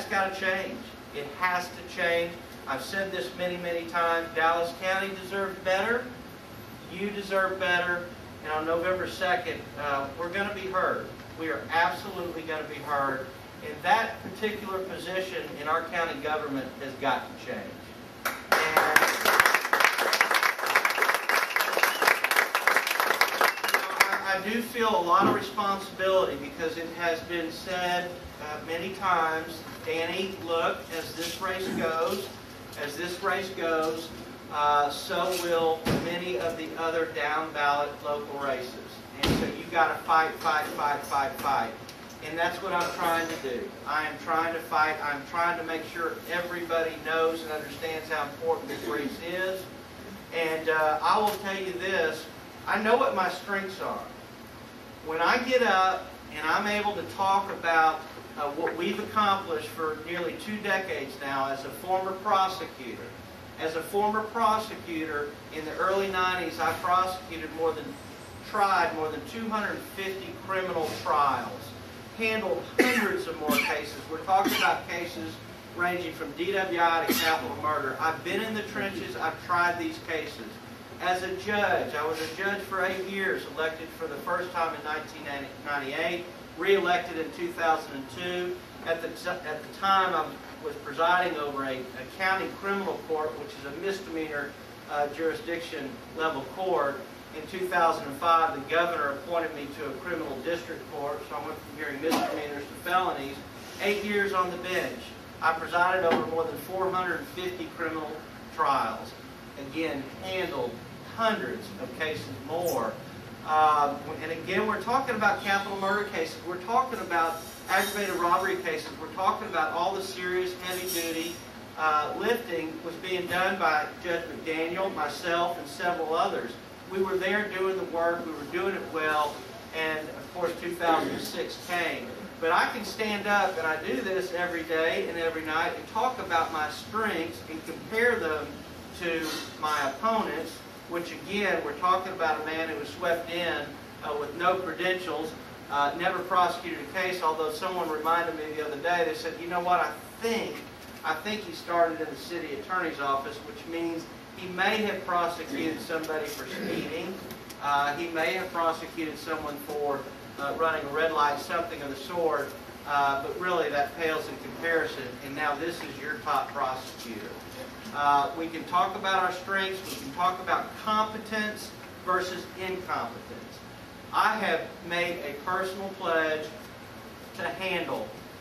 that's got to change. It has to change. I've said this many, many times. Dallas County deserves better. You deserve better. And on November 2nd, we're going to be heard. We are absolutely going to be heard. And that particular position in our county government has got to change. And I do feel a lot of responsibility because it has been said many times, Danny, look, as this race goes, so will many of the other down-ballot local races. And so you've got to fight, fight, fight, fight, fight. And that's what I'm trying to do. I am trying to fight. I'm trying to make sure everybody knows and understands how important this race is. And I will tell you this, I know what my strengths are. When I get up and I'm able to talk about what we've accomplished for nearly 2 decades now as a former prosecutor. As a former prosecutor in the early 90s, I tried more than 250 criminal trials, handled hundreds of more cases. We're talking about cases ranging from DWI to capital murder. I've been in the trenches. I've tried these cases. As a judge, I was a judge for 8 years, elected for the first time in 1998, re-elected in 2002. At the time, I was presiding over a county criminal court, which is a misdemeanor jurisdiction level court. In 2005, the governor appointed me to a criminal district court, so I went from hearing misdemeanors to felonies. 8 years on the bench. I presided over more than 450 criminal trials. Again, handled hundreds of cases more. And again, we're talking about capital murder cases. We're talking about aggravated robbery cases. We're talking about all the serious, heavy-duty lifting was being done by Judge McDaniel, myself, and several others. We were there doing the work. We were doing it well. And, of course, 2006 came. But I can stand up, and I do this every day and every night, and talk about my strengths and compare them to my opponents, which, again, we're talking about a man who was swept in with no credentials, never prosecuted a case, although someone reminded me the other day, they said, you know what, I think he started in the city attorney's office, which means he may have prosecuted somebody for speeding. He may have prosecuted someone for running a red light, something of the sort, but really that pales in comparison, and now this is your top prosecutor. We can talk about our strengths, we can talk about competence versus incompetence. I have made a personal pledge to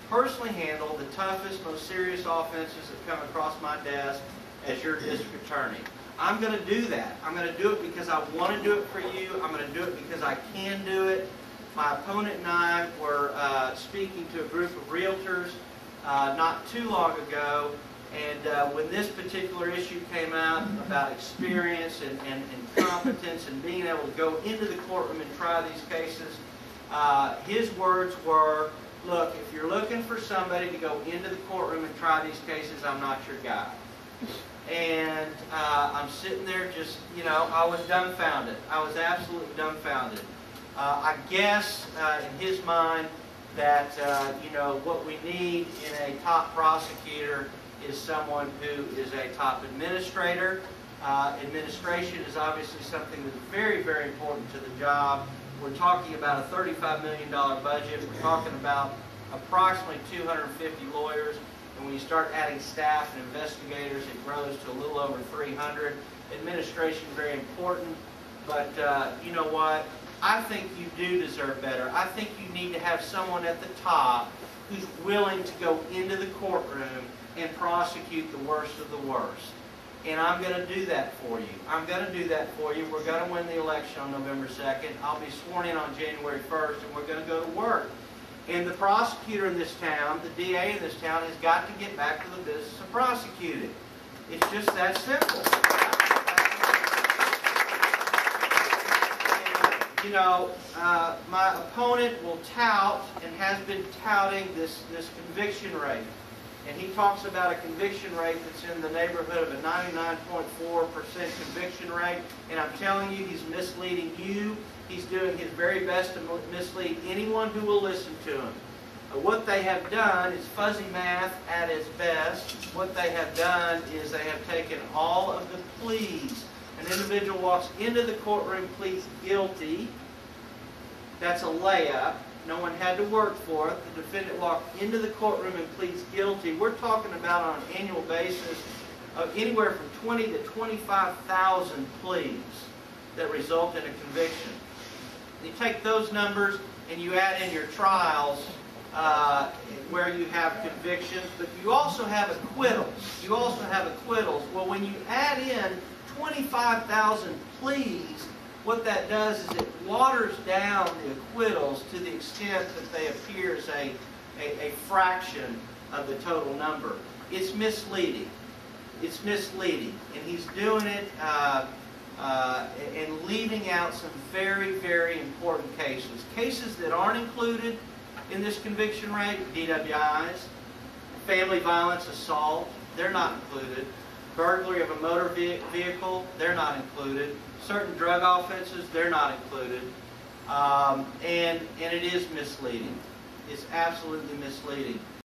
personally handle the toughest, most serious offenses that come across my desk as your district attorney. I'm going to do that. I'm going to do it because I want to do it for you. I'm going to do it because I can do it. My opponent and I were speaking to a group of realtors not too long ago, and when this particular issue came out about experience and competence and being able to go into the courtroom and try these cases, his words were, look, if you're looking for somebody to go into the courtroom and try these cases, I'm not your guy. And I'm sitting there just, you know, I was dumbfounded. I was absolutely dumbfounded. I guess in his mind that, you know, what we need in a top prosecutor is someone who is a top administrator. Administration is obviously something that's very, very important to the job. We're talking about a $35 million budget. We're talking about approximately 250 lawyers. And when you start adding staff and investigators, it grows to a little over 300. Administration is very important. But you know what? I think you do deserve better. I think you need to have someone at the top who's willing to go into the courtroom and prosecute the worst of the worst. And I'm going to do that for you. I'm going to do that for you. We're going to win the election on November 2nd. I'll be sworn in on January 1st, and we're going to go to work. And the prosecutor in this town, the DA in this town, has got to get back to the business of prosecuting. It's just that simple. And, you know, my opponent will tout and has been touting this conviction rate. And he talks about a conviction rate that's in the neighborhood of a 99.4% conviction rate. And I'm telling you, he's misleading you. He's doing his very best to mislead anyone who will listen to him. What they have done is fuzzy math at its best. What they have done is they have taken all of the pleas. An individual walks into the courtroom, pleads guilty. That's a layup. No one had to work for it. The defendant walked into the courtroom and pleads guilty. We're talking about on an annual basis of anywhere from 20 to 25,000 pleas that result in a conviction. You take those numbers and you add in your trials where you have convictions, but you also have acquittals. You also have acquittals. Well, when you add in 25,000 pleas, what that does is it waters down the acquittals to the extent that they appear as a fraction of the total number. It's misleading. It's misleading. And he's doing it and leaving out some very, very important cases. Cases that aren't included in this conviction rate, DWIs, family violence, assault, they're not included. Burglary of a motor vehicle, they're not included. Certain drug offenses, they're not included. And it is misleading. It's absolutely misleading.